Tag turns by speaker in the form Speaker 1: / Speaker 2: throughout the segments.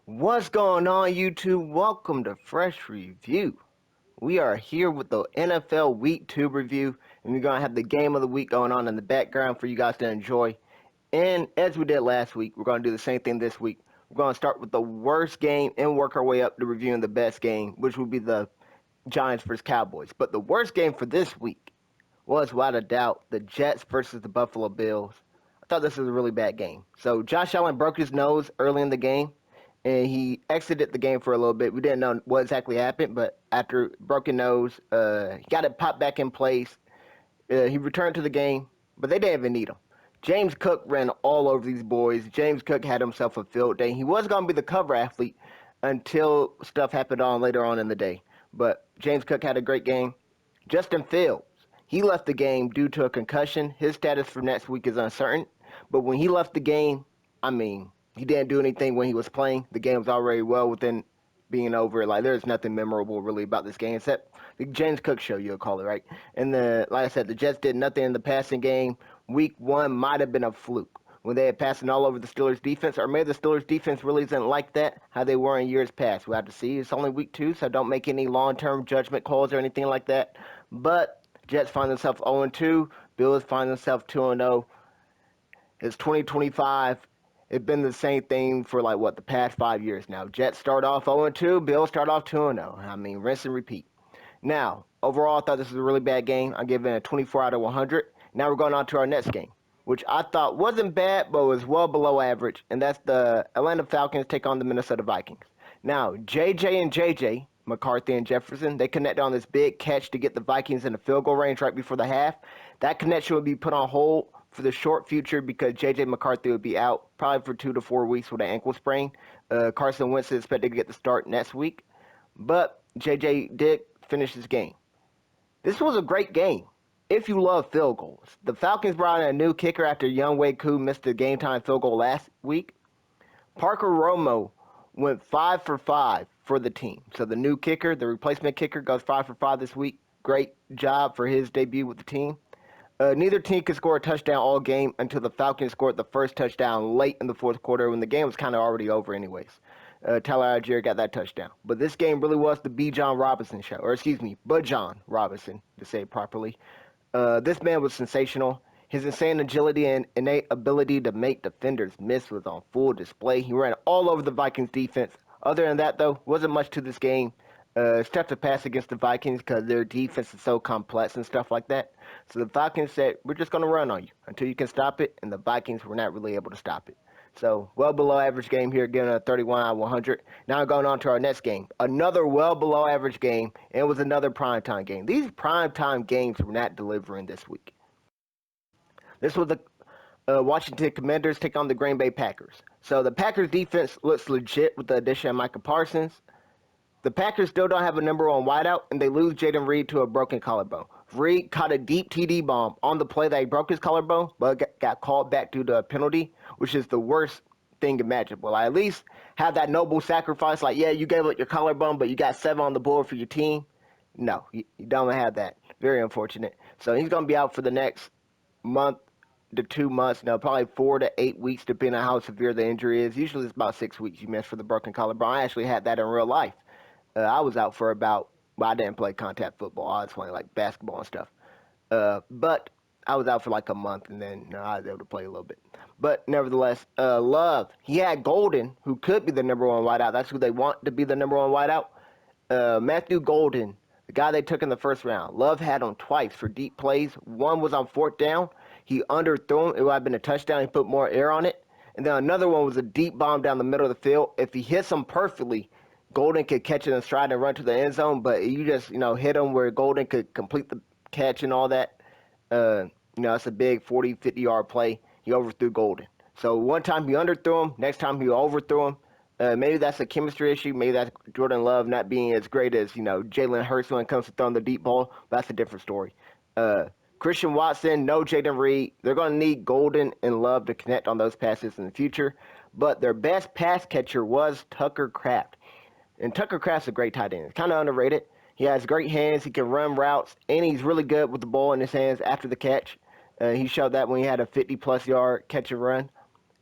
Speaker 1: What's going on, YouTube? Welcome to Fresh Review. We are here with the NFL Week 2 review, and we're going to have the game of the week going on in the background for you guys to enjoy. And as we did last week, we're going to do the same thing this week. We're going to start with the worst game and work our way up to reviewing the best game, which would be the Giants versus Cowboys. But the worst game for this week was, without a doubt, the Jets versus the Buffalo Bills. I thought this was a really bad game. So Josh Allen broke his nose early in the game, and he exited the game for a little bit. We didn't know what exactly happened, but after broken nose, he got it popped back in place. He returned to the game, but they didn't even need him. James Cook ran all over these boys. James Cook had himself a field day. He was going to be the cover athlete until stuff happened on later on in the day. But James Cook had a great game. Justin Fields, he left the game due to a concussion. His status for next week is uncertain. But when he left the game, he didn't do anything when he was playing. The game was already well within being over. Like, there's nothing memorable really about this game except the James Cook show, you'll call it, right? And like I said, the Jets did nothing in the passing game. Week 1 might have been a fluke when they had passing all over the Steelers defense, or maybe the Steelers defense really isn't like that, how they were in years past. We'll have to see. It's only week 2, so don't make any long-term judgment calls or anything like that. But Jets find themselves 0-2. Bills find themselves 2-0. It's 2025. It's been the same thing for the past 5 years now. Jets start off 0-2, Bills start off 2-0. Rinse and repeat. Now, overall, I thought this was a really bad game. I'm giving it a 24 out of 100. Now we're going on to our next game, which I thought wasn't bad, but was well below average, and that's the Atlanta Falcons take on the Minnesota Vikings. Now, JJ, McCarthy and Jefferson, they connected on this big catch to get the Vikings in the field goal range right before the half. That connection would be put on hold for the short future because J.J. McCarthy would be out probably for 2 to 4 weeks with an ankle sprain. Carson Wentz is expected to get the start next week, but J.J. did finish his game. This was a great game if you love field goals. The Falcons brought in a new kicker after Younghoe Koo missed the game-time field goal last week. Parker Romo went 5 for 5 for the team. So the new kicker, the replacement kicker, goes 5 for 5 this week. Great job for his debut with the team. Neither team could score a touchdown all game until the Falcons scored the first touchdown late in the fourth quarter when the game was kind of already over anyways. Tyler Algier got that touchdown. But this game really was the Bijan Robinson show. Or excuse me, Bijan Robinson, to say it properly. This man was sensational. His insane agility and innate ability to make defenders miss was on full display. He ran all over the Vikings defense. Other than that, though, wasn't much to this game. It's tough to pass against the Vikings because their defense is so complex and stuff like that. So the Falcons said, we're just going to run on you until you can stop it, and the Vikings were not really able to stop it. So, well below average game here, giving a 31 out of 100. Now going on to our next game. Another well below average game, and it was another primetime game. These primetime games were not delivering this week. This was the Washington Commanders take on the Green Bay Packers. So the Packers defense looks legit with the addition of Micah Parsons. The Packers still don't have a number one wideout, and they lose Jaden Reed to a broken collarbone. Reed caught a deep TD bomb on the play that he broke his collarbone, but got called back due to a penalty, which is the worst thing imaginable. At least have that noble sacrifice. Yeah, you gave up your collarbone, but you got 7 on the board for your team. No, you don't have that. Very unfortunate. So he's going to be out for the next month to 2 months, probably 4 to 8 weeks, depending on how severe the injury is. Usually it's about 6 weeks you miss for the broken collarbone. I actually had that in real life. I was out for I didn't play contact football. I was playing basketball and stuff. But I was out for a month, and then I was able to play a little bit. But nevertheless, Love, he had Golden, who could be the number one wideout. That's who they want to be the number one wideout. Matthew Golden, the guy they took in the first round. Love had him twice for deep plays. One was on 4th down. He underthrew him. It would have been a touchdown. He put more air on it. And then another one was a deep bomb down the middle of the field. If he hits him perfectly, Golden could catch it in stride and run to the end zone, but you just, hit him where Golden could complete the catch and all that. It's a big 40, 50-yard play. He overthrew Golden. So one time he underthrew him, next time he overthrew him. Maybe that's a chemistry issue. Maybe that's Jordan Love not being as great as, Jalen Hurts when it comes to throwing the deep ball. But that's a different story. Christian Watson, no Jaden Reed. They're going to need Golden and Love to connect on those passes in the future. But their best pass catcher was Tucker Kraft. And Tucker Kraft's a great tight end. It's kind of underrated. He has great hands. He can run routes. And he's really good with the ball in his hands after the catch. He showed that when he had a 50-plus yard catch and run.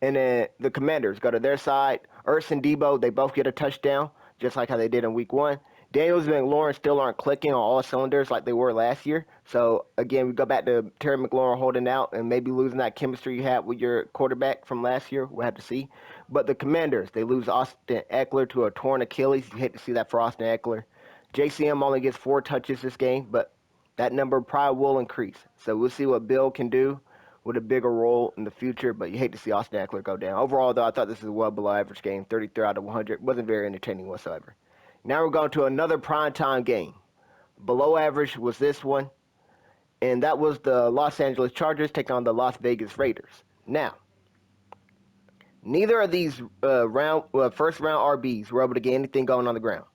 Speaker 1: And then the Commanders go to their side. Ertz and Debo, they both get a touchdown, just like how they did in week 1. Daniels and McLaurin still aren't clicking on all cylinders like they were last year. So, again, we go back to Terry McLaurin holding out and maybe losing that chemistry you had with your quarterback from last year. We'll have to see. But the Commanders, they lose Austin Eckler to a torn Achilles. You hate to see that for Austin Eckler. JCM only gets 4 touches this game, but that number probably will increase. So we'll see what Bill can do with a bigger role in the future, but you hate to see Austin Eckler go down. Overall, though, I thought this was a well below average game, 33 out of 100. Wasn't very entertaining whatsoever. Now we're going to another primetime game. Below average was this one, and that was the Los Angeles Chargers taking on the Las Vegas Raiders. Now, neither of these first round RBs were able to get anything going on the ground.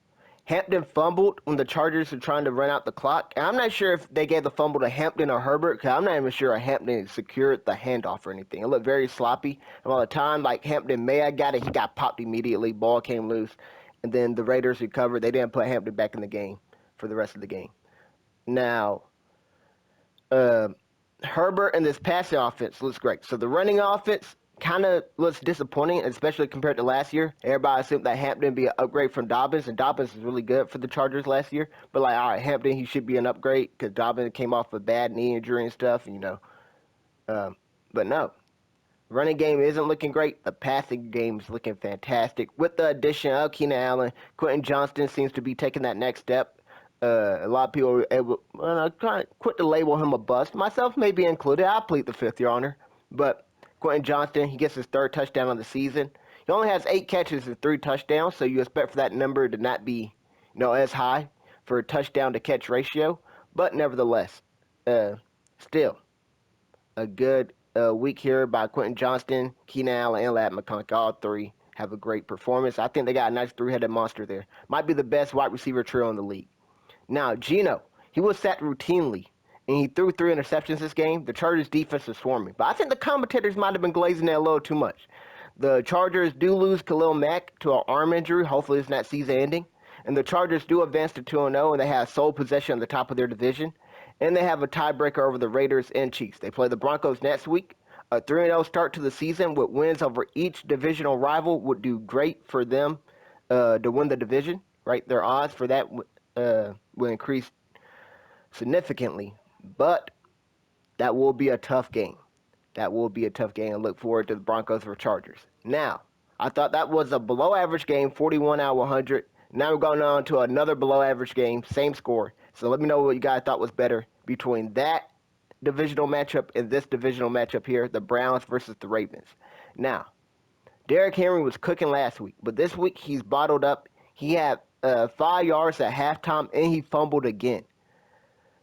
Speaker 1: Hampton fumbled when the Chargers were trying to run out the clock. And I'm not sure if they gave the fumble to Hampton or Herbert, because I'm not even sure Hampton secured the handoff or anything. It looked very sloppy. And by the time Hampton may have got it, he got popped immediately. Ball came loose. And then the Raiders recovered. They didn't put Hampton back in the game for the rest of the game. Now, Herbert and this passing offense looks great. So the running offense kind of looks disappointing, especially compared to last year. Everybody assumed that Hampton would be an upgrade from Dobbins, and Dobbins was really good for the Chargers last year. But, all right, Hampton, he should be an upgrade because Dobbins came off a bad knee injury and stuff, But no, running game isn't looking great. The passing game is looking fantastic. With the addition of Keenan Allen, Quentin Johnston seems to be taking that next step. A lot of people are able, quick to label him a bust. Myself may be included. I'll plead the fifth, Your Honor. But Quentin Johnston, he gets his 3rd touchdown of the season. He only has 8 catches and 3 touchdowns, so you expect for that number to not be, as high for a touchdown to catch ratio. But nevertheless, still a good week here by Quentin Johnston, Keenan Allen, and Ladd McConkey. All 3 have a great performance. I think they got a nice 3-headed monster there. Might be the best wide receiver trio in the league. Now, Geno, he was sacked routinely, and he threw 3 interceptions this game. The Chargers' defense was swarming. But I think the commentators might have been glazing it a little too much. The Chargers do lose Khalil Mack to an arm injury. Hopefully it's not season-ending. And the Chargers do advance to 2-0, and they have sole possession at the top of their division. And they have a tiebreaker over the Raiders and Chiefs. They play the Broncos next week. A 3-0 start to the season with wins over each divisional rival would do great for them to win the division. Right, their odds for that will increase significantly, but that will be a tough game. That will be a tough game. I look forward to the Broncos versus Chargers. Now, I thought that was a below average game, 41 out of 100. Now we're going on to another below average game, same score. So let me know what you guys thought was better between that divisional matchup and this divisional matchup here, the Browns versus the Ravens. Now, Derrick Henry was cooking last week, but this week he's bottled up. He had 5 yards at halftime, and he fumbled again.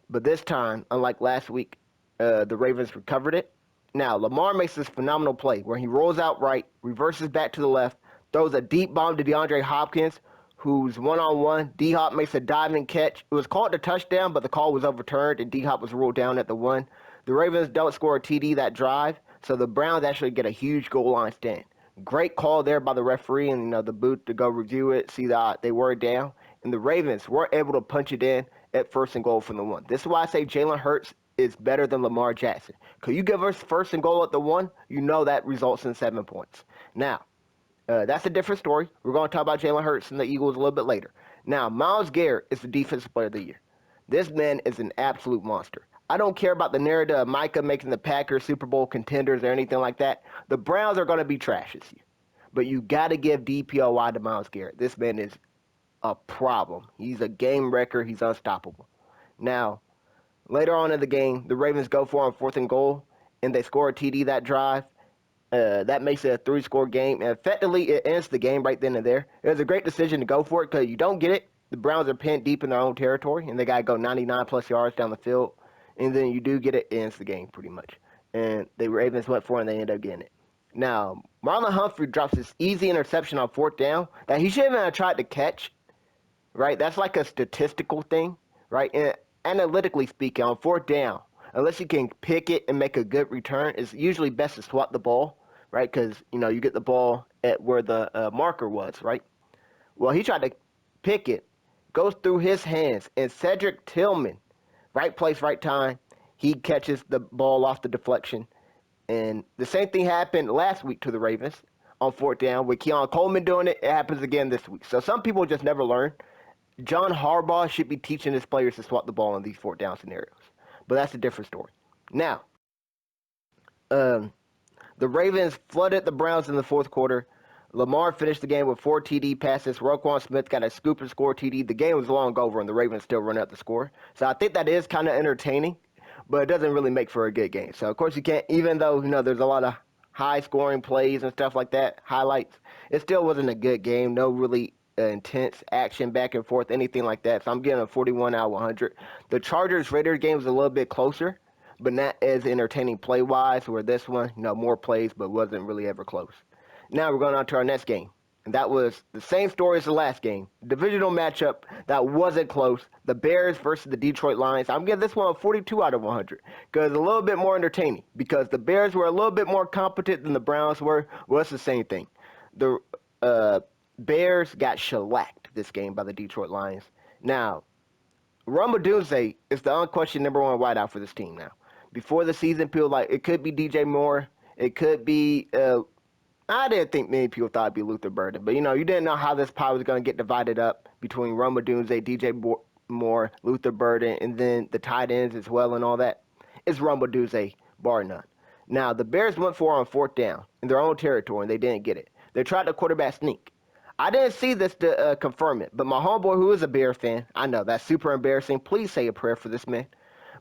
Speaker 1: But this time, unlike last week, the Ravens recovered it. Now, Lamar makes this phenomenal play where he rolls out right, reverses back to the left, throws a deep bomb to DeAndre Hopkins, who's one-on-one. D-Hop makes a diving catch. It was called a touchdown, but the call was overturned, and D-Hop was ruled down at the 1. The Ravens don't score a TD that drive, so the Browns actually get a huge goal line stand. Great call there by the referee and the booth to go review it, see that they were down. And the Ravens were able to punch it in at 1st and goal from the 1. This is why I say Jalen Hurts is better than Lamar Jackson. Because you give us 1st and goal at the 1, that results in 7 points. Now, that's a different story. We're going to talk about Jalen Hurts and the Eagles a little bit later. Now, Myles Garrett is the defensive player of the year. This man is an absolute monster. I don't care about the narrative of Micah making the Packers Super Bowl contenders or anything like that. The Browns are going to be trash this year. But you got to give DPOY to Myles Garrett. This man is a problem. He's a game wrecker. He's unstoppable. Now, later on in the game, the Ravens go for him 4th and goal, and they score a TD that drive. That makes it a 3-score game, and effectively it ends the game right then and there. It was a great decision to go for it because you don't get it. The Browns are pinned deep in their own territory, and they got to go 99-plus yards down the field. And then you do get it, it ends the game pretty much. And the Ravens went for it, and they ended up getting it. Now, Marlon Humphrey drops this easy interception on 4th down that he shouldn't have tried to catch, right? That's like a statistical thing, right? And analytically speaking, on 4th down, unless you can pick it and make a good return, it's usually best to swat the ball, right? Because, you get the ball at where the marker was, right? Well, he tried to pick it, goes through his hands, and Cedric Tillman, right place, right time, he catches the ball off the deflection. And the same thing happened last week to the Ravens. on fourth down. With Keon Coleman doing it, it happens again this week. So some people just never learn. John Harbaugh should be teaching his players to swat the ball in these fourth down scenarios. But that's a different story. Now, um, the Ravens flooded the Browns in the fourth quarter. Lamar finished the game with 4 TD passes. Roquan Smith got a scoop and score TD. The game was long over, and the Ravens still run out the score. So I think that is kind of entertaining, but it doesn't really make for a good game. So, of course, you can't, even though, there's a lot of high-scoring plays and stuff like that, highlights, it still wasn't a good game. No really intense action back and forth, anything like that. So I'm getting a 41 out of 100. The Chargers-Raiders game was a little bit closer, but not as entertaining play-wise, where this one, more plays, but wasn't really ever close. Now we're going on to our next game. And that was the same story as the last game. Divisional matchup that wasn't close. The Bears versus the Detroit Lions. I'm giving this one a 42 out of 100 because it's a little bit more entertaining. Because the Bears were a little bit more competent than the Browns were. Well, it's the same thing. The Bears got shellacked this game by the Detroit Lions. Now, Rome Odunze is the unquestioned number one wideout for this team now. Before the season, people like it could be DJ Moore. It could be I didn't think many people thought it'd be Luther Burden, but you didn't know how this pie was going to get divided up between Rome Odunze, DJ Moore, Luther Burden, and then the tight ends as well and all that. It's Rome Odunze, bar none. Now, the Bears went for it on fourth down in their own territory, and they didn't get it. They tried the quarterback sneak. I didn't see this to confirm it, but my homeboy, who is a Bear fan, I know that's super embarrassing. Please say a prayer for this man.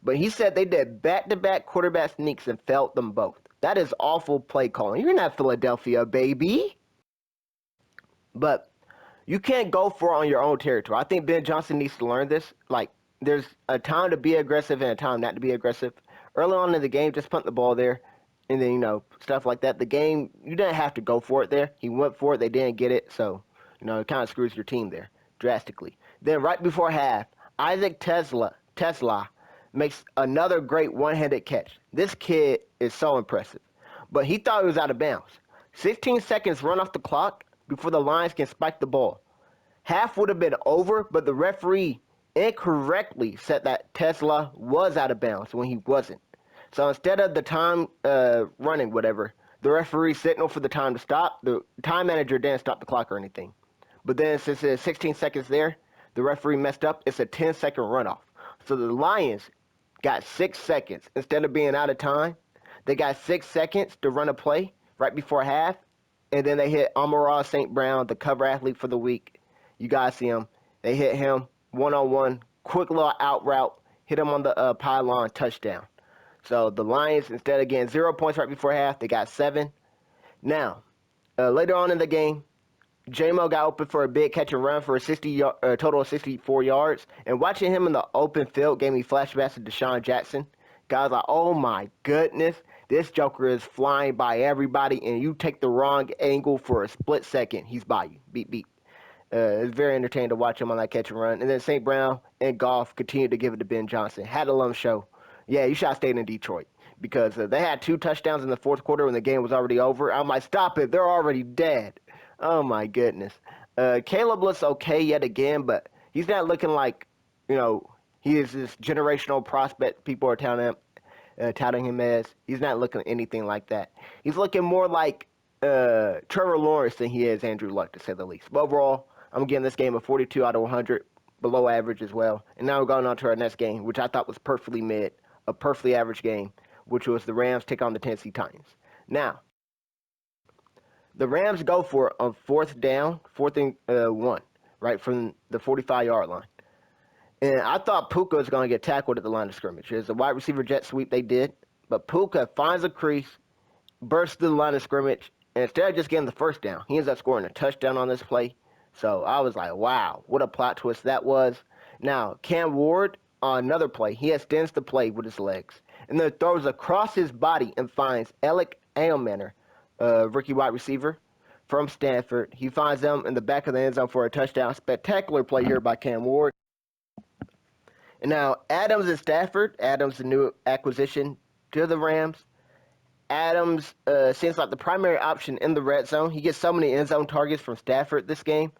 Speaker 1: But he said they did back-to-back quarterback sneaks and failed them both. That is awful play calling. You're not Philadelphia, baby. But you can't go for it on your own territory. I think Ben Johnson needs to learn this. Like, there's a time to be aggressive and a time not to be aggressive. Early on in the game, just punt the ball there. And then, stuff like that. The game, you didn't have to go for it there. He went for it. They didn't get it. So, it kind of screws your team there drastically. Then right before half, Isaac Tesla makes another great one-handed catch. This kid is so impressive. But he thought he was out of bounds. 16 seconds run off the clock before the Lions can spike the ball. Half would have been over, but the referee incorrectly said that Tesla was out of bounds when he wasn't. So instead of the time running, whatever, the referee signaled for the time to stop. The time manager didn't stop the clock or anything. But then since it's 16 seconds there, the referee messed up. It's a 10-second runoff. So the Lions got 6 seconds. Instead of being out of time, they got 6 seconds to run a play right before half, and then they hit Amon-Ra St. Brown, the cover athlete for the week. You guys see him. They hit him one-on-one, quick little out route, hit him on the pylon, touchdown. So the Lions, instead of getting 0 points right before half, they got 7. Now, later on in the game, J-Mo got open for a big catch and run for a total of 64 yards. And watching him in the open field gave me flashbacks to Deshaun Jackson. Guys like, oh my goodness, this joker is flying by everybody, and you take the wrong angle for a split second, he's by you. Beep, beep. It's very entertaining to watch him on that catch and run. And then St. Brown and Goff continued to give it to Ben Johnson. Had to let him show, yeah, you should have stayed in Detroit. Because they had 2 touchdowns in the fourth quarter when the game was already over. I'm like, stop it, they're already dead. Oh, my goodness. Caleb looks okay yet again, but he's not looking like, he is this generational prospect people are touting him as. He's not looking anything like that. He's looking more like Trevor Lawrence than he is Andrew Luck, to say the least. But overall, I'm giving this game a 42 out of 100, below average as well. And now we're going on to our next game, which I thought was perfectly mid, a perfectly average game, which was the Rams take on the Tennessee Titans. Now, the Rams go for it on fourth and 1, right from the 45-yard line. And I thought Puka was going to get tackled at the line of scrimmage. It's a wide receiver jet sweep they did. But Puka finds a crease, bursts through the line of scrimmage, and instead of just getting the first down, he ends up scoring a touchdown on this play. So I was like, wow, what a plot twist that was. Now, Cam Ward, on another play, he extends the play with his legs, and then throws across his body and finds Alec Ailmanor, rookie wide receiver from Stanford. He finds them in the back of the end zone for a touchdown. Spectacular play here by Cam Ward. And now Adams and Stafford. Adams, the new acquisition to the Rams. Adams seems like the primary option in the red zone. He gets so many end zone targets from Stafford this game.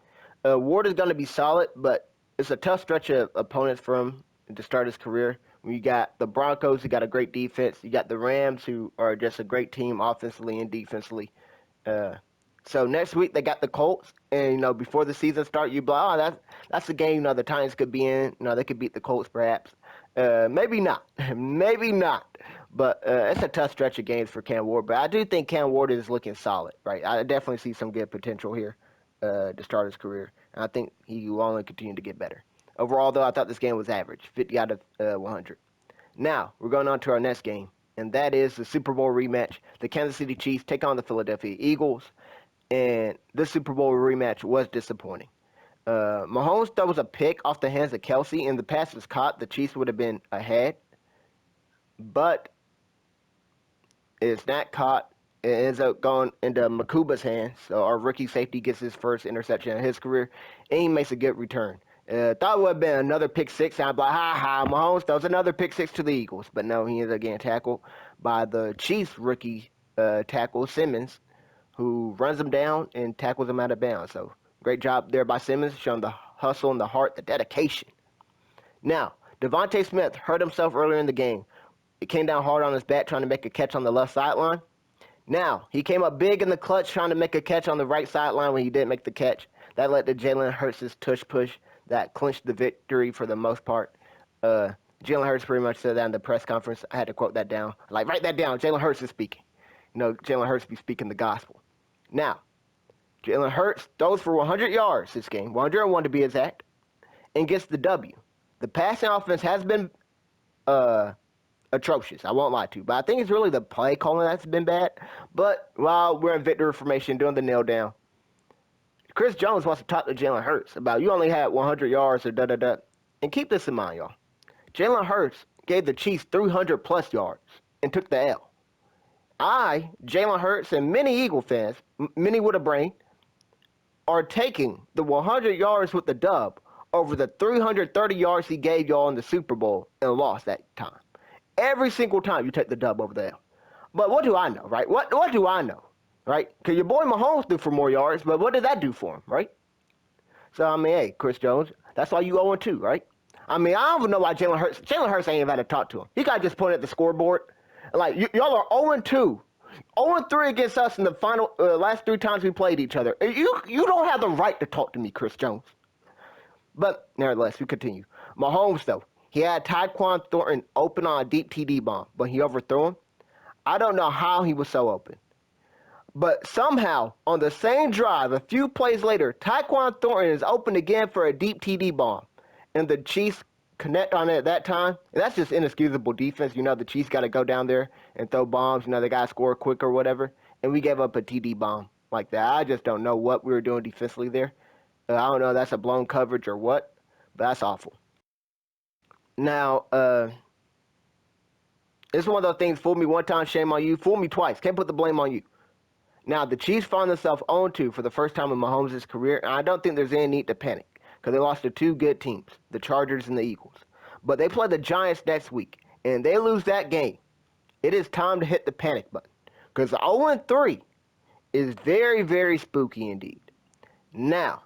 Speaker 1: Ward is going to be solid, but it's a tough stretch of opponents for him to start his career. You got the Broncos, who got a great defense. You got the Rams, who are just a great team offensively and defensively. So next week they got the Colts, and before the season starts, you be like, oh, that's the game. The Titans could be in. They could beat the Colts perhaps. Maybe not, maybe not. But it's a tough stretch of games for Cam Ward. But I do think Cam Ward is looking solid. Right, I definitely see some good potential here to start his career, and I think he will only continue to get better. Overall, though, I thought this game was average, 50 out of 100. Now we're going on to our next game, and that is the Super Bowl rematch. The Kansas City Chiefs take on the Philadelphia Eagles. And this Super Bowl rematch was disappointing. Mahomes throws a pick off the hands of Kelsey, and the pass was caught. The Chiefs would have been ahead, but it's not caught. It ends up going into Makuba's hands. So our rookie safety gets his first interception of his career, and he makes a good return. Thought it would have been another pick six. And I'd be like, ha ha, Mahomes throws another pick six to the Eagles. But no, he ends up getting tackled by the Chiefs rookie tackle, Simmons, who runs him down and tackles him out of bounds. So great job there by Simmons, showing the hustle and the heart, the dedication. Now, Devontae Smith hurt himself earlier in the game. It came down hard on his back trying to make a catch on the left sideline. Now, he came up big in the clutch trying to make a catch on the right sideline when he didn't make the catch. That led to Jalen Hurts' tush push that clinched the victory for the most part. Jalen Hurts pretty much said that in the press conference. I had to quote that down. Like, write that down. Jalen Hurts is speaking. Jalen Hurts be speaking the gospel. Now, Jalen Hurts throws for 100 yards this game, 101 to be exact, and gets the W. The passing offense has been atrocious, I won't lie to you, but I think it's really the play calling that's been bad. But while we're in victory formation doing the nail down, Chris Jones wants to talk to Jalen Hurts about you only had 100 yards or da-da-da. And keep this in mind, y'all. Jalen Hurts gave the Chiefs 300-plus yards and took the L. Jalen Hurts, and many Eagle fans, many with a brain, are taking the 100 yards with the dub over the 330 yards he gave y'all in the Super Bowl and lost that time. Every single time you take the dub over the L. But what do I know, right? What do I know, right? Because your boy Mahomes threw for more yards, but what did that do for him, right? So, hey, Chris Jones, that's why you 0-2, right? I don't even know why Jalen Hurts ain't even had to talk to him. He got to just point at the scoreboard. Like, y'all are 0-2. 0-3 against us in the final last 3 times we played each other. You don't have the right to talk to me, Chris Jones. But nevertheless, we continue. Mahomes, though, he had Tyquan Thornton open on a deep TD bomb, but he overthrew him. I don't know how he was so open. But somehow, on the same drive, a few plays later, Tyquan Thornton is open again for a deep TD bomb. And the Chiefs connect on it at that time. And that's just inexcusable defense. The Chiefs got to go down there and throw bombs. They got to score quick or whatever. And we gave up a TD bomb like that. I just don't know what we were doing defensively there. I don't know if that's a blown coverage or what, but that's awful. Now, it's one of those things, fool me one time, shame on you. Fool me twice, can't put the blame on you. Now, the Chiefs find themselves 0-2 for the first time in Mahomes' career, and I don't think there's any need to panic because they lost to 2 good teams, the Chargers and the Eagles. But they play the Giants next week, and they lose that game. It is time to hit the panic button because 0-3 is very, very spooky indeed. Now,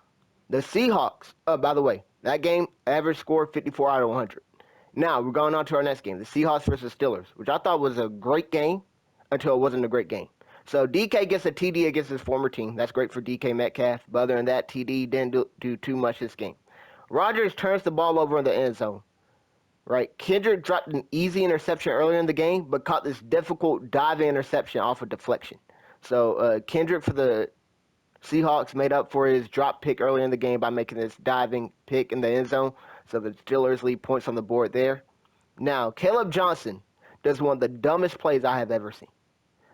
Speaker 1: the Seahawks, by the way, that game average score 54 out of 100. Now, we're going on to our next game, the Seahawks versus Steelers, which I thought was a great game until it wasn't a great game. So DK gets a TD against his former team. That's great for DK Metcalf. But other than that, TD didn't do too much this game. Rodgers turns the ball over in the end zone. Right? Kendrick dropped an easy interception earlier in the game, but caught this difficult diving interception off of deflection. So Kendrick for the Seahawks made up for his drop pick earlier in the game by making this diving pick in the end zone. So the Steelers leave points on the board there. Now, Caleb Johnson does one of the dumbest plays I have ever seen.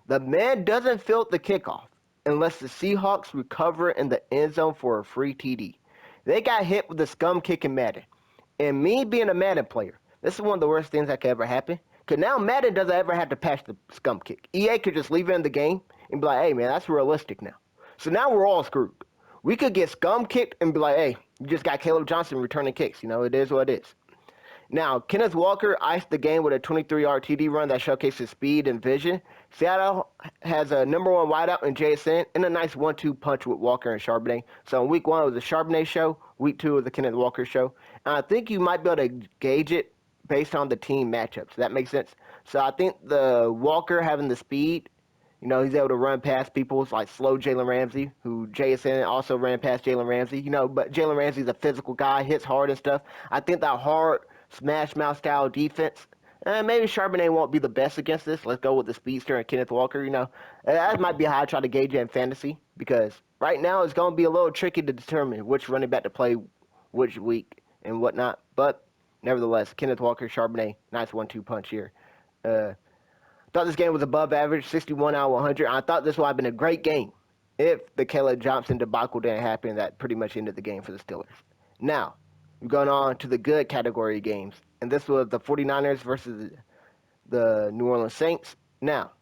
Speaker 1: The man doesn't field the kickoff unless the Seahawks recover in the end zone for a free TD. They got hit with the scum kick in Madden. And me being a Madden player, this is one of the worst things that could ever happen. Because now Madden doesn't ever have to patch the scum kick. EA could just leave it in the game and be like, hey, man, that's realistic now. So now we're all screwed. We could get scum kicked and be like, hey, you just got Caleb Johnson returning kicks. It is what it is. Now, Kenneth Walker iced the game with a 23-yard TD run that showcases speed and vision. Seattle has a number 1 wideout in JSN and a nice 1-2 punch with Walker and Charbonnet. So in week 1, it was a Charbonnet show. Week 2 was the Kenneth Walker show. And I think you might be able to gauge it based on the team matchups. Does that make sense? So I think the Walker having the speed, You know, he's able to run past people. It's like slow Jalen Ramsey, who JSN also ran past Jalen Ramsey. You know, but Jalen Ramsey's a physical guy, hits hard and stuff. I think that hard smash mouth style defense, maybe Charbonnet won't be the best against this. Let's go with the speedster and Kenneth Walker. You know, that might be how I try to gauge it in fantasy, because right now it's going to be a little tricky to determine which running back to play which week and whatnot. But nevertheless, Kenneth Walker, Charbonnet, nice 1-2 punch here. Thought this game was above average, 61 out of 100. I thought this would have been a great game if the Caleb Johnson debacle didn't happen. That pretty much ended the game for the Steelers. Now, we're going on to the good category of games, and this was the 49ers versus the New Orleans Saints. Now,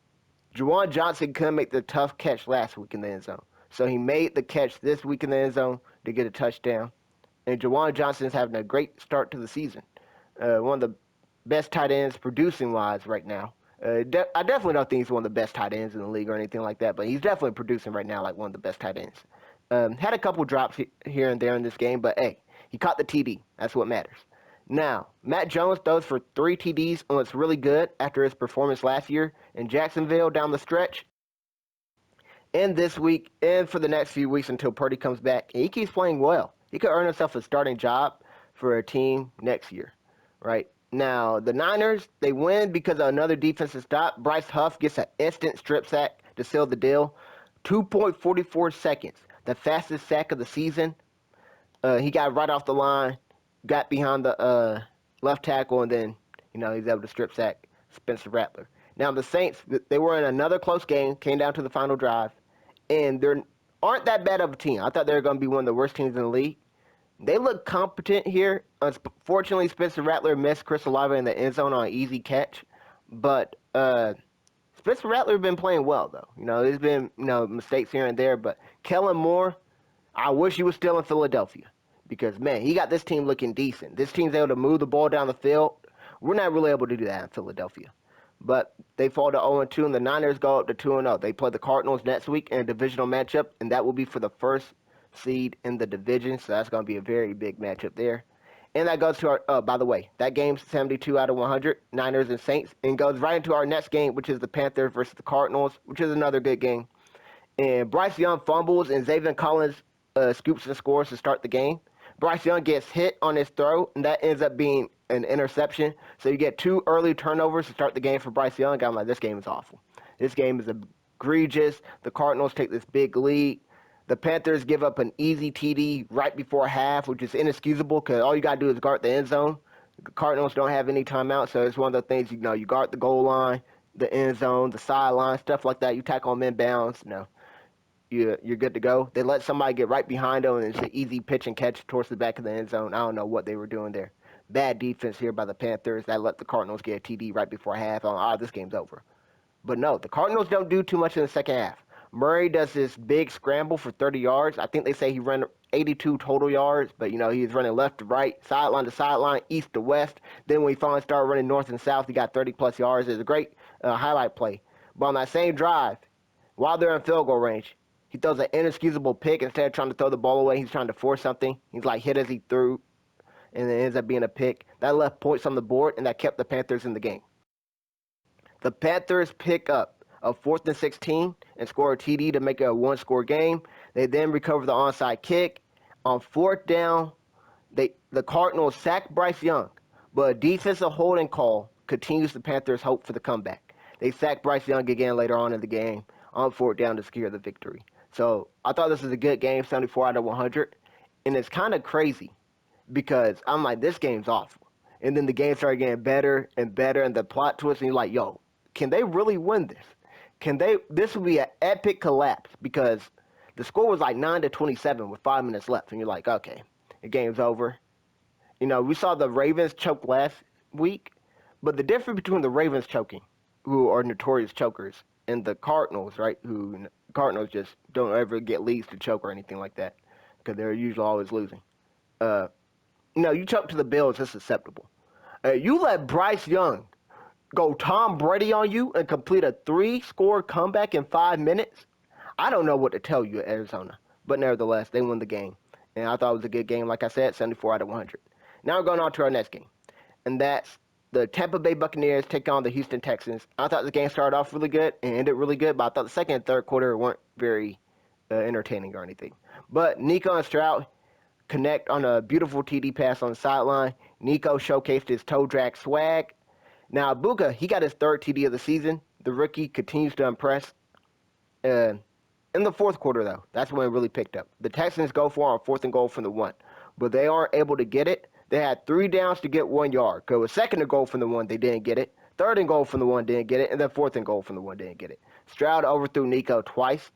Speaker 1: Juwan Johnson couldn't make the tough catch last week in the end zone, so he made the catch this week in the end zone to get a touchdown. And Juwan Johnson is having a great start to the season. One of the best tight ends producing-wise right now. I definitely don't think he's one of the best tight ends in the league or anything like that, but he's definitely producing right now like one of the best tight ends. Had a couple drops here and there in this game, but hey, he caught the TD. That's what matters. Now, Matt Jones throws for 3 TDs and looks really good after his performance last year in Jacksonville down the stretch. And this week, and for the next few weeks until Purdy comes back, and he keeps playing well. He could earn himself a starting job for a team next year, right? Now, the Niners, they win because of another defensive stop. Bryce Huff gets an instant strip sack to seal the deal. 2.44 seconds, the fastest sack of the season. He got right off the line, got behind the left tackle, and then, you know, he's able to strip sack Spencer Rattler. Now, the Saints, they were in another close game, came down to the final drive, and they aren't that bad of a team. I thought they were going to be one of the worst teams in the league. They look competent here. Unfortunately, Spencer Rattler missed Chris Olave in the end zone on an easy catch. But Spencer Rattler has been playing well, though. You know, there's been, you know, mistakes here and there. But Kellen Moore, I wish he was still in Philadelphia. Because, man, he got this team looking decent. This team's able to move the ball down the field. We're not really able to do that in Philadelphia. But they fall to 0-2, and the Niners go up to 2-0. They play the Cardinals next week in a divisional matchup, and that will be for the first seed in the division, so that's going to be a very big matchup there. And that goes to our, by the way, that game's 72 out of 100, Niners and Saints, and goes right into our next game, which is the Panthers versus the Cardinals, which is another good game. And Bryce Young fumbles, and Zaven Collins scoops and scores to start the game. Bryce Young gets hit on his throw, and that ends up being an interception. So you get 2 early turnovers to start the game for Bryce Young. I'm like, this game is awful. This game is egregious. The Cardinals take this big lead. The Panthers give up an easy TD right before half, which is inexcusable because all you got to do is guard the end zone. The Cardinals don't have any timeout, so it's one of the things, you know, you guard the goal line, the end zone, the sideline, stuff like that. You tackle them in bounds. No, you're good to go. They let somebody get right behind them, and it's an easy pitch and catch towards the back of the end zone. I don't know what they were doing there. Bad defense here by the Panthers. That let the Cardinals get a TD right before half. This game's over. But no, the Cardinals don't do too much in the second half. Murray does this big scramble for 30 yards. I think they say he ran 82 total yards, but, you know, he's running left to right, sideline to sideline, east to west. Then when he finally started running north and south, he got 30-plus yards. It's a great highlight play. But on that same drive, while they're in field goal range, he throws an inexcusable pick. Instead of trying to throw the ball away, he's trying to force something. He's like hit as he threw, and it ends up being a pick. That left points on the board, and that kept the Panthers in the game. The Panthers pick up a 4th and 16 and score a TD to make it a 1-score game. They then recover the onside kick. On 4th down, the Cardinals sack Bryce Young, but a defensive holding call continues the Panthers' hope for the comeback. They sack Bryce Young again later on in the game on 4th down to secure the victory. So I thought this was a good game, 74 out of 100. And it's kind of crazy because I'm like, this game's awful. And then the game started getting better and better, and the plot twist, and you're like, yo, can they really win this? This would be an epic collapse because the score was like 9-27 with 5 minutes left. And you're like, okay, the game's over. You know, we saw the Ravens choke last week, but the difference between the Ravens choking, who are notorious chokers, and the Cardinals, right, who Cardinals just don't ever get leads to choke or anything like that because they're usually always losing. You choke to the Bills, it's acceptable. You let Bryce Young go Tom Brady on you and complete a 3-score comeback in 5 minutes, I don't know what to tell you, Arizona. But nevertheless, they won the game. And I thought it was a good game, like I said, 74 out of 100. Now we're going on to our next game. And that's the Tampa Bay Buccaneers take on the Houston Texans. I thought the game started off really good and ended really good, but I thought the second and third quarter weren't very entertaining or anything. But Nico and Stroud connect on a beautiful TD pass on the sideline. Nico showcased his toe drag swag. Now, Buka, he got his third TD of the season. The rookie continues to impress. Uh, in the fourth quarter, though, that's when it really picked up. The Texans go for it on fourth and goal from the 1, but they aren't able to get it. They had 3 downs to get 1 yard. Go a second and goal from the 1, they didn't get it. Third and goal from the 1, didn't get it. And then fourth and goal from the 1, didn't get it. Stroud overthrew Nico twice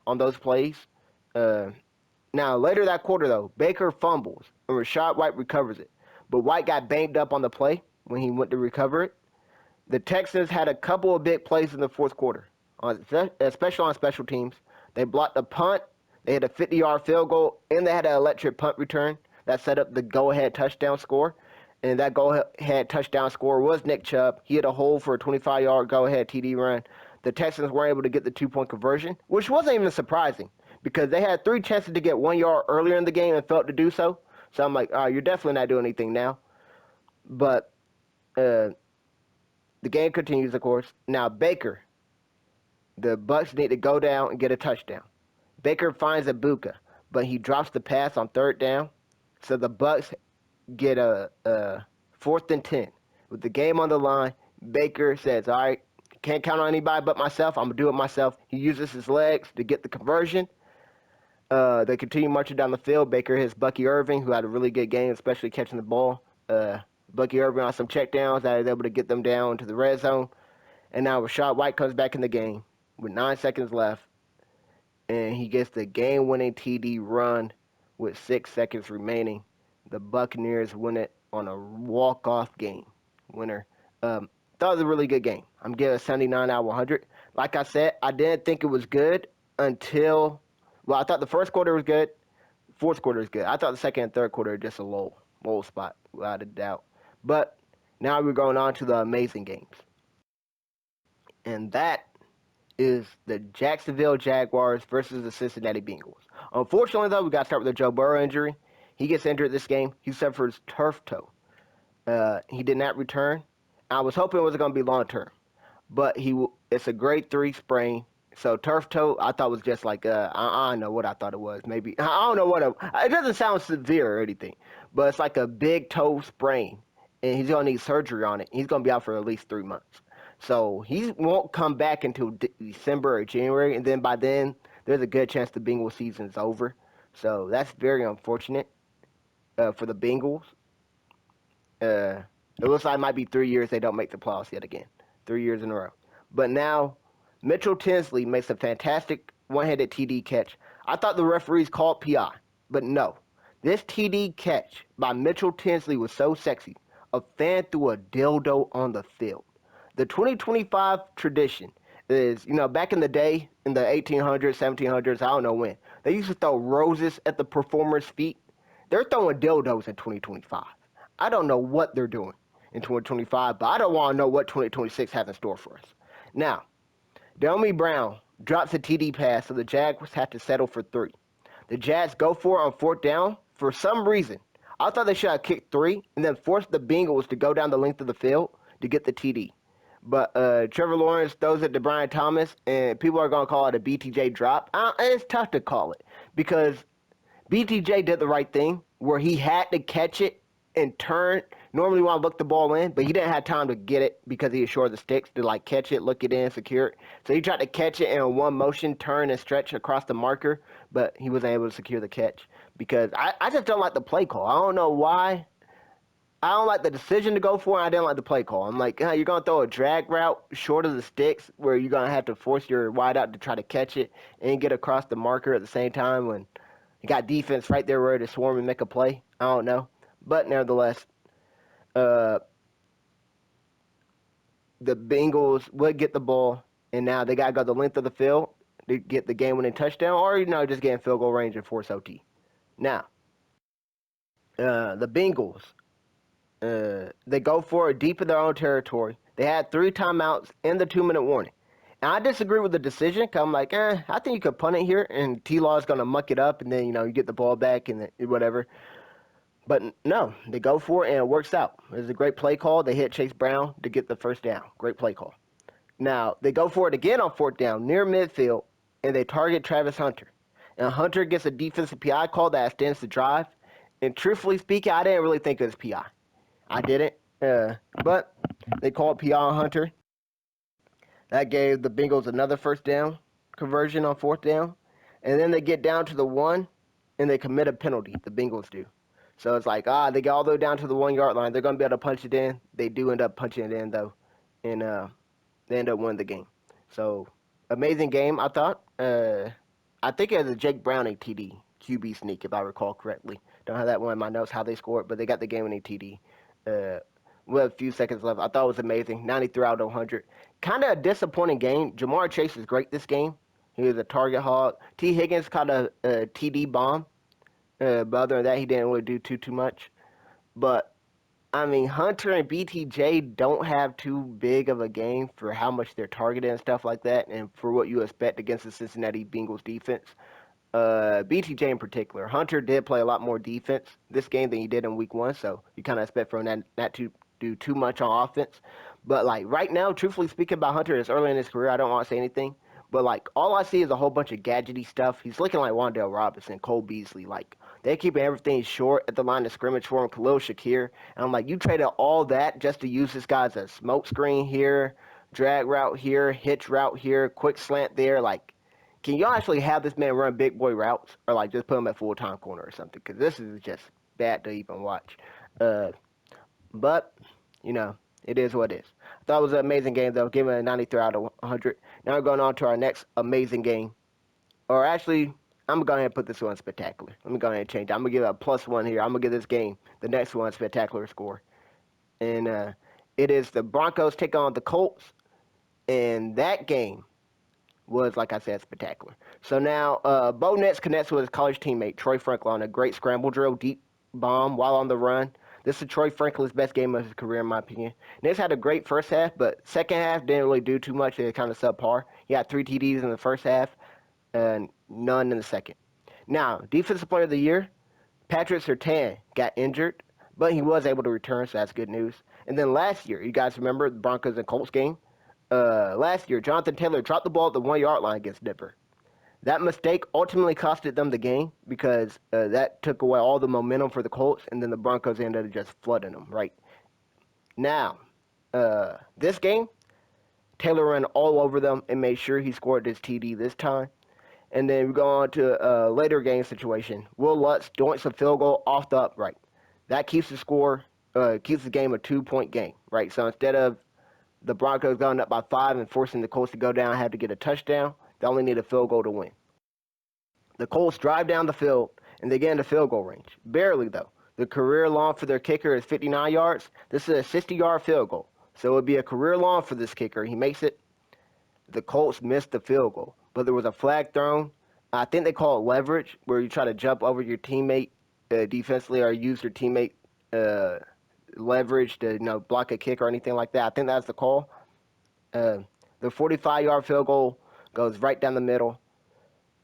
Speaker 1: on those plays. Now, later that quarter, though, Baker fumbles and Rachaad White recovers it. But White got banged up on the play when he went to recover it. The Texans had a couple of big plays in the fourth quarter, especially on special teams. They blocked a punt, they had a 50-yard field goal, and they had an electric punt return that set up the go-ahead touchdown score. And that go-ahead touchdown score was Nick Chubb. He had a hole for a 25-yard go-ahead TD run. The Texans weren't able to get the 2-point conversion, which wasn't even surprising because they had 3 chances to get 1 yard earlier in the game and failed to do so. So I'm like, all right, you're definitely not doing anything now. But the game continues, of course. Now, Baker, the Bucs need to go down and get a touchdown. Baker finds Ibuka, but he drops the pass on third down. So the Bucs get a 4th and 10. With the game on the line, Baker says, all right, can't count on anybody but myself. I'm going to do it myself. He uses his legs to get the conversion. They continue marching down the field. Baker hits Bucky Irving, who had a really good game, especially catching the ball. Bucky Irving on some checkdowns that was able to get them down to the red zone. And now Rachaad White comes back in the game with 9 seconds left. And he gets the game-winning TD run with 6 seconds remaining. The Buccaneers win it on a walk-off game winner. Thought it was a really good game. I'm giving it 79 out of 100. Like I said, I didn't think it was good until, well, I thought the first quarter was good. Fourth quarter was good. I thought the second and third quarter were just a low spot, without a doubt. But now we're going on to the amazing games. And that is the Jacksonville Jaguars versus the Cincinnati Bengals. Unfortunately, though, we got to start with the Joe Burrow injury. He gets injured this game. He suffered his turf toe. He did not return. I was hoping it was going to be long-term. But it's a grade 3 sprain. So turf toe, I thought was just like, I don't know what I thought it was. Maybe, I don't know what, it doesn't sound severe or anything. But it's like a big toe sprain. And he's going to need surgery on it. He's going to be out for at least 3 months. So he won't come back until December or January. And then by then, there's a good chance the Bengals season is over. So that's very unfortunate for the Bengals. It looks like it might be 3 years they don't make the playoffs yet again. 3 years in a row. But now, Mitchell Tinsley makes a fantastic one-handed TD catch. I thought the referees called PI, but no. This TD catch by Mitchell Tinsley was so sexy. A fan threw a dildo on the field. The 2025 tradition is, back in the day, in the 1800s, 1700s, I don't know when, they used to throw roses at the performers' feet. They're throwing dildos in 2025. I don't know what they're doing in 2025, but I don't want to know what 2026 has in store for us. Now, Delmy Brown drops a TD pass, so the Jags have to settle for 3. The Jags go for it on 4th down. For some reason, I thought they should have kicked 3 and then forced the Bengals to go down the length of the field to get the TD. But Trevor Lawrence throws it to Brian Thomas, and people are going to call it a BTJ drop. It's tough to call it because BTJ did the right thing where he had to catch it and turn. Normally want to look the ball in, but he didn't have time to get it because he was short of the sticks to catch it, look it in, secure it. So he tried to catch it in one motion, turn and stretch across the marker, but he wasn't able to secure the catch because I just don't like the play call. I don't know why. I don't like the decision to go for it. I didn't like the play call. I'm like, you're going to throw a drag route short of the sticks where you're going to have to force your wideout to try to catch it and get across the marker at the same time when you got defense right there ready to swarm and make a play. I don't know. But nevertheless, the Bengals would get the ball, and now they got to go the length of the field to get the game-winning touchdown, or, just get in field goal range and force OT. Now, the Bengals, they go for it deep in their own territory. They had 3 timeouts and the 2-minute warning. And I disagree with the decision because I'm like, I think you could punt it here, and T-Law is going to muck it up, and then, you get the ball back and whatever. But no, they go for it and it works out. It was a great play call. They hit Chase Brown to get the first down. Great play call. Now, they go for it again on fourth down near midfield, and they target Travis Hunter. And Hunter gets a defensive PI call that extends the drive. And truthfully speaking, I didn't really think it was PI. I didn't. But they called PI on Hunter. That gave the Bengals another first down conversion on fourth down. And then they get down to the one, and they commit a penalty. The Bengals do. So it's like, they get all the way down to the 1 yard line. They're going to be able to punch it in. They do end up punching it in, though. And they end up winning the game. So, amazing game, I thought. I think it was a Jake Browning TD, QB sneak, if I recall correctly. Don't have that one in my notes, how they scored, but they got the game-winning TD. With a few seconds left. I thought it was amazing. 93 out of 100. Kind of a disappointing game. Jamar Chase is great this game. He was a target hog. T. Higgins caught a TD bomb. But other than that, he didn't really do too much. But, I mean, Hunter and BTJ don't have too big of a game for how much they're targeted and stuff like that, and for what you expect against the Cincinnati Bengals defense. BTJ in particular. Hunter did play a lot more defense this game than he did in week one, so you kind of expect from that not to do too much on offense. But, like, right now, truthfully speaking about Hunter, it's early in his career. I don't want to say anything. But, like, all I see is a whole bunch of gadgety stuff. He's looking like Wan'Dale Robinson, Cole Beasley. Like, they're keeping everything short at the line of scrimmage for him, Khalil Shakir. And I'm like, you traded all that just to use this guy as a smoke screen here, drag route here, hitch route here, quick slant there. Like, can you actually have this man run big boy routes or, like, just put him at full-time corner or something? Because this is just bad to even watch. But, you know, it is what it is. I thought it was an amazing game, though, giving it a 93 out of 100. Now we're going on to our next amazing game. Or actually, I'm going to go ahead and put this one spectacular. Let me go ahead and change it. I'm going to give it a +1 here. I'm going to give this game, the next one, a spectacular score. And it is the Broncos take on the Colts. And that game was, like I said, spectacular. So now, Bo Nix connects with his college teammate, Troy Franklin, on a great scramble drill, deep bomb while on the run. This is Troy Franklin's best game of his career, in my opinion. Nix had a great first half, but second half didn't really do too much. It was kind of subpar. He had 3 TDs in the first half and none in the second. Now, Defensive Player of the Year, Patrick Surtain got injured, but he was able to return, so that's good news. And then last year, you guys remember the Broncos and Colts game? Last year, Jonathan Taylor dropped the ball at the 1 yard line against Denver. That mistake ultimately costed them the game because that took away all the momentum for the Colts, and then the Broncos ended up just flooding them, right? Now, this game, Taylor ran all over them and made sure he scored his TD this time. And then we go on to a later game situation. Will Lutz doinks a field goal off the upright. That keeps the score, keeps the game a 2-point game, right? So instead of the Broncos going up by 5 and forcing the Colts to go down, have to get a touchdown, they only need a field goal to win. The Colts drive down the field, and they get into field goal range. Barely, though. The career long for their kicker is 59 yards. This is a 60-yard field goal. So it would be a career long for this kicker. He makes it. The Colts missed the field goal, but there was a flag thrown. I think they call it leverage, where you try to jump over your teammate defensively or use your teammate leverage to block a kick or anything like that. I think that's the call. The 45-yard field goal goes right down the middle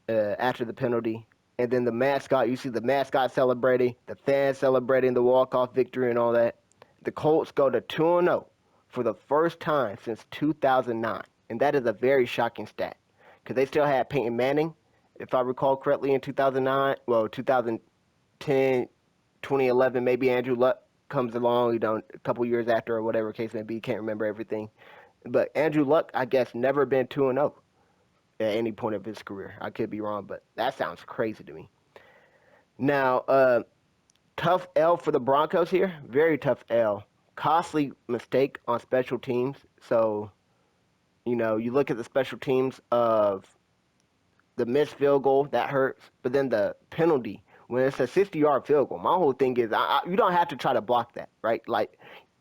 Speaker 1: after the penalty. And then the mascot, you see the mascot celebrating, the fans celebrating the walk-off victory and all that. The Colts go to 2-0 for the first time since 2009. And that is a very shocking stat because they still had Peyton Manning, if I recall correctly, in 2009. Well, 2010, 2011, maybe Andrew Luck comes along, a couple years after or whatever case may be. Can't remember everything. But Andrew Luck, I guess, never been 2-0 at any point of his career. I could be wrong, but that sounds crazy to me. Now, tough L for the Broncos here. Very tough L. Costly mistake on special teams. So, you look at the special teams of the missed field goal, that hurts. But then the penalty, when it's a 60-yard field goal, my whole thing is you don't have to try to block that, right? Like,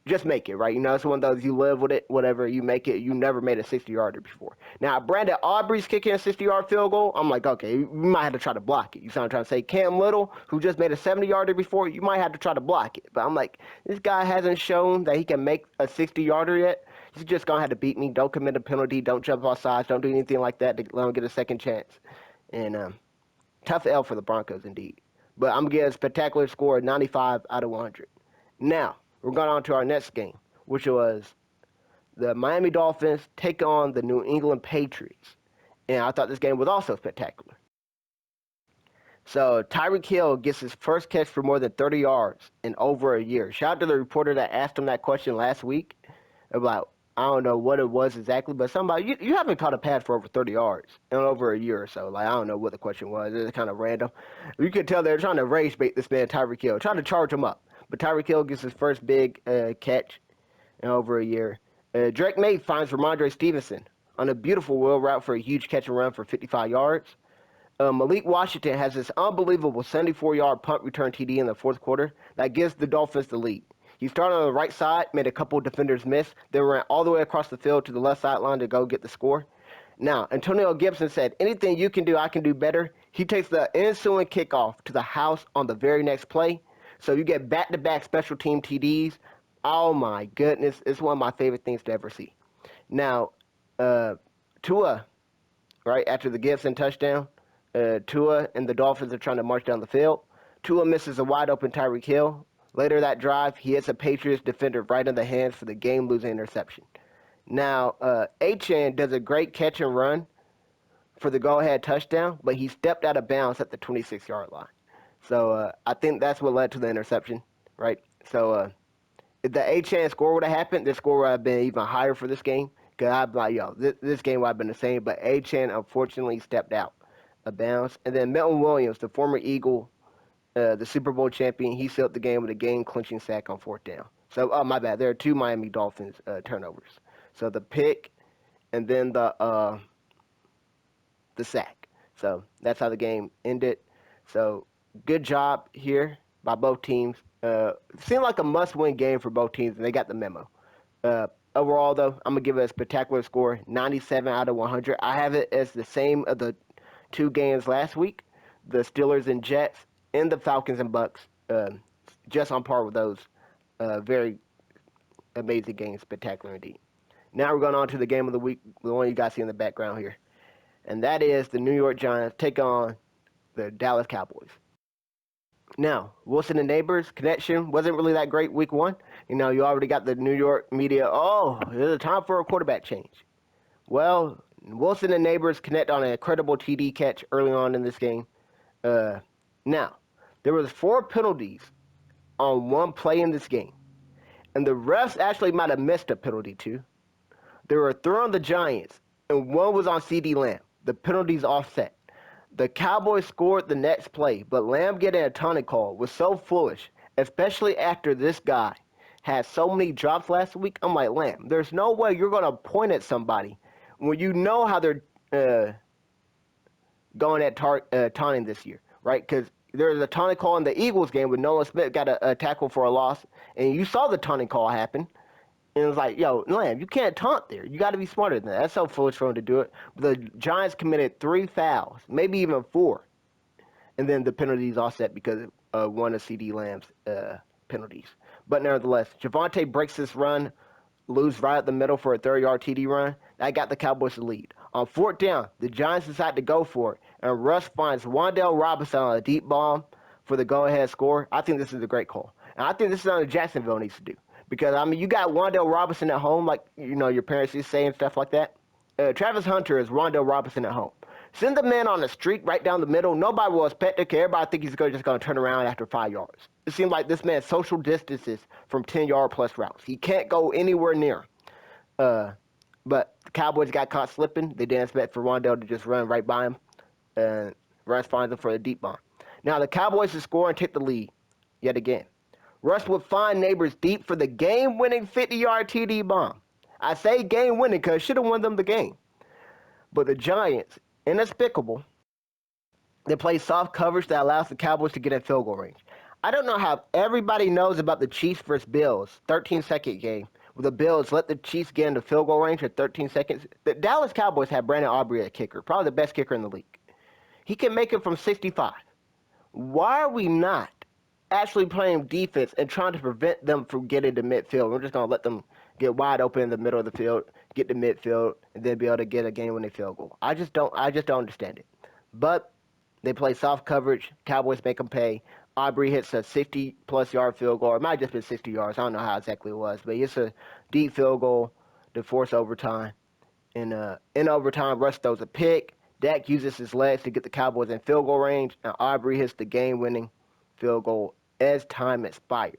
Speaker 1: just make it, right? It's one of those you live with it, whatever, you make it. You never made a 60-yarder before. Now, Brandon Aubrey's kicking a 60-yard field goal. I'm like, okay, you might have to try to block it. You sound trying to say Cam Little, who just made a 70-yarder before, you might have to try to block it. But I'm like, this guy hasn't shown that he can make a 60-yarder yet. He's just going to have to beat me. Don't commit a penalty. Don't jump off sides. Don't do anything like that to let him get a second chance. And tough L for the Broncos, indeed. but I'm going to get a spectacular score of 95 out of 100. Now, we're going on to our next game, which was the Miami Dolphins take on the New England Patriots. And I thought this game was also spectacular. So Tyreek Hill gets his first catch for more than 30 yards in over a year. Shout out to the reporter that asked him that question last week about, I don't know what it was exactly, but somebody, you haven't caught a pass for over 30 yards in over a year or so. Like, I don't know what the question was. It's kind of random. You could tell they're trying to rage bait this man, Tyreek Hill, trying to charge him up. But Tyreek Hill gets his first big catch in over a year. Drake May finds Ramondre Stevenson on a beautiful wheel route for a huge catch and run for 55 yards. Malik Washington has this unbelievable 74-yard punt return TD in the fourth quarter that gives the Dolphins the lead. He started on the right side, made a couple defenders miss, then ran all the way across the field to the left sideline to go get the score. Now, Antonio Gibson said, anything you can do, I can do better. He takes the ensuing kickoff to the house on the very next play. So you get back-to-back special team TDs. Oh, my goodness. It's one of my favorite things to ever see. Now, Tua, right after the Gibson touchdown, Tua and the Dolphins are trying to march down the field. Tua misses a wide-open Tyreek Hill. Later that drive, he hits a Patriots defender right in the hands for the game-losing interception. Now, Achane does a great catch and run for the go-ahead touchdown, but he stepped out of bounds at the 26-yard line. So I think that's what led to the interception, right? So if the Achane score would have happened, the score would have been even higher for this game. Because I'd be like, yo, this game would have been the same. But Achane unfortunately stepped out of bounds. And then Milton Williams, the former Eagle, the Super Bowl champion, he sealed the game with a game-clinching sack on fourth down. So, oh, my bad. There are two Miami Dolphins turnovers. So the pick and then the sack. So that's how the game ended. So good job here by both teams. Seemed like a must-win game for both teams, and they got the memo. Overall, though, I'm going to give it a spectacular score, 97 out of 100. I have it as the same of the two games last week, the Steelers and Jets, and the Falcons and Bucks, just on par with those. Very amazing games, spectacular indeed. Now we're going on to the game of the week, the one you guys see in the background here. And that is the New York Giants take on the Dallas Cowboys. Now, Wilson and Neighbors connection wasn't really that great week one. You know, you already got the New York media, oh, there's a time for a quarterback change. Well, Wilson and Neighbors connect on an incredible TD catch early on in this game. Now, there was 4 penalties on one play in this game. And the refs actually might have missed a penalty too. They were 3 on the Giants, and 1 was on CD Lamb. The penalties offset. The Cowboys scored the next play, but Lamb getting a taunting call was so foolish, especially after this guy had so many drops last week. I'm like, Lamb, there's no way you're going to point at somebody when you know how they're going at taunting this year, right? Because there's a taunting call in the Eagles game with Nolan Smith got a tackle for a loss, and you saw the taunting call happen. And it was like, yo, Lamb, you can't taunt there. You got to be smarter than that. That's so foolish for him to do it. But the Giants committed 3 fouls, maybe even 4. And then the penalties offset because of one of CD Lamb's penalties. But nevertheless, Javonte breaks this run, lose right at the middle for a 30-yard TD run. That got the Cowboys the lead. On fourth down, the Giants decide to go for it. And Russ finds Wan'Dale Robinson on a deep bomb for the go-ahead score. I think this is a great call. And I think this is something Jacksonville needs to do. Because, I mean, you got Wan'Dale Robinson at home, like, you know, your parents used to say and stuff like that. Travis Hunter is Wan'Dale Robinson at home. Send the man on a streak right down the middle. Nobody will expect it. Everybody think he's just going to turn around after 5 yards. It seems like this man social distances from 10-yard-plus routes. He can't go anywhere near. But the Cowboys got caught slipping. They didn't expect for Wan'Dale to just run right by him. And Russ finds him for a deep bomb. Now, the Cowboys will score and take the lead yet again. Russ would find Neighbors deep for the game-winning 50-yard TD bomb. I say game-winning because it should have won them the game. But the Giants, inexplicable, they play soft coverage that allows the Cowboys to get in field goal range. I don't know how everybody knows about the Chiefs versus Bills 13-second game, where the Bills let the Chiefs get into field goal range at 13 seconds. The Dallas Cowboys have Brandon Aubrey at kicker, probably the best kicker in the league. He can make it from 65. Why are we not actually playing defense and trying to prevent them from getting to midfield? We're just going to let them get wide open in the middle of the field, get to midfield, and then be able to get a game-winning field goal. I just don't understand it. But They play soft coverage. Cowboys make them pay. Aubrey hits a 60-plus yard field goal. It might have just been 60 yards. I don't know how exactly it was, but it's a deep field goal to force overtime. And in overtime, Russ throws a pick. Dak uses his legs to get the Cowboys in field goal range, and Aubrey hits the game-winning field goal as time expires.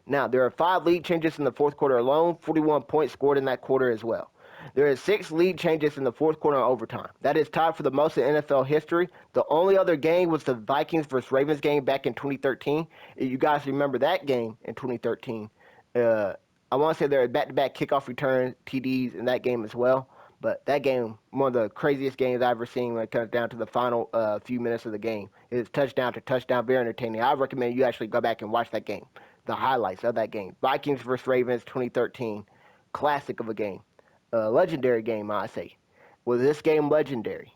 Speaker 1: Now, there are 5 lead changes in the fourth quarter alone, 41 points scored in that quarter as well. There are 6 lead changes in the fourth quarter and overtime. That is tied for the most in NFL history. The only other game was the Vikings versus Ravens game back in 2013. If you guys remember that game in 2013, I want to say there are back-to-back kickoff return TDs in that game as well. But that game, one of the craziest games I've ever seen when it comes down to the final few minutes of the game. It is touchdown to touchdown, very entertaining. I recommend you actually go back and watch that game, the highlights of that game. Vikings versus Ravens 2013, classic of a game. Legendary game, I say. Was this game legendary?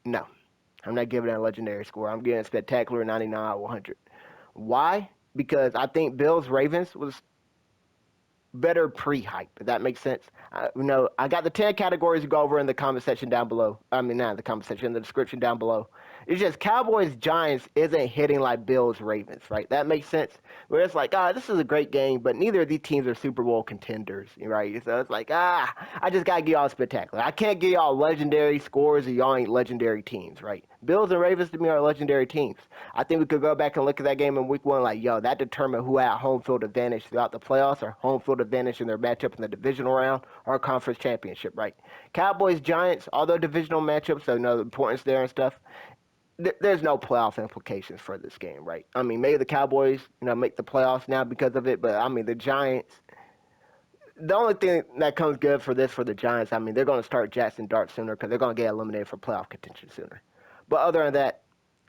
Speaker 1: No. I'm not giving it a legendary score. I'm giving it a spectacular 99 out of 100. Why? Because I think Bills-Ravens was better pre-hype, if that makes sense. I got the 10 categories to go over in the comment section down below. I mean, not in the comment section, in the description down below. It's just Cowboys-Giants isn't hitting like Bills-Ravens, right? That makes sense. Where it's like, this is a great game, but neither of these teams are Super Bowl contenders, right? So it's like, I just got to get y'all spectacular. I can't get y'all legendary scores or y'all ain't legendary teams, right? Bills and Ravens to me are legendary teams. I think we could go back and look at that game in week 1 like, that determined who had home field advantage throughout the playoffs or home field advantage in their matchup in the divisional round or conference championship, right? Cowboys-Giants, although divisional matchups, so the importance there and stuff, there's no playoff implications for this game, right? I mean, maybe the Cowboys, make the playoffs now because of it, but I mean, the Giants, the only thing that comes good for the Giants, I mean, they're going to start Jackson Dart sooner because they're going to get eliminated for playoff contention sooner. But other than that,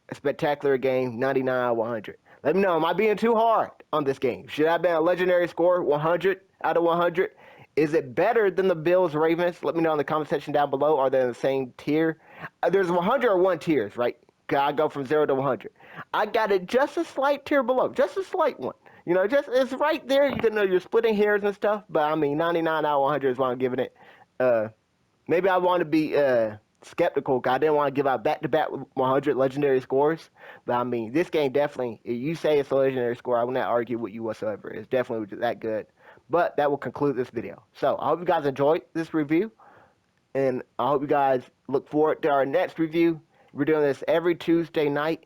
Speaker 1: a spectacular game, 99 out of 100. Let me know, am I being too hard on this game? Should I have been a legendary score, 100 out of 100? Is it better than the Bills-Ravens? Let me know in the comment section down below. Are they in the same tier? There's 100 or 1 tiers, right? I go from 0 to 100. I got it just a slight tier below, just a slight one. It's right there. You're splitting hairs and stuff, but I mean, 99 out of 100 is what I'm giving it. Maybe I want to be skeptical because I didn't want to give out back-to-back 100 legendary scores. But I mean, this game definitely, if you say it's a legendary score, I will not argue with you whatsoever. It's definitely that good. But that will conclude this video. So I hope you guys enjoyed this review. And I hope you guys look forward to our next review. We're doing this every Tuesday night.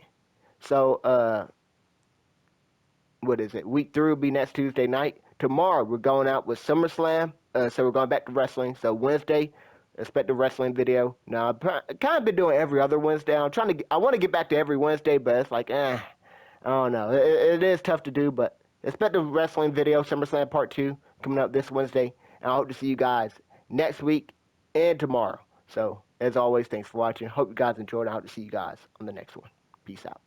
Speaker 1: So, what is it? Week 3 will be next Tuesday night. Tomorrow, we're going out with SummerSlam. So we're going back to wrestling. So Wednesday, expect a wrestling video. Now, I've kind of been doing every other Wednesday. I want to get back to every Wednesday, but it's like, I don't know. It is tough to do, but expect a wrestling video, SummerSlam Part 2, coming up this Wednesday. And I hope to see you guys next week and tomorrow. So, as always, thanks for watching. Hope you guys enjoyed. I hope to see you guys on the next one. Peace out.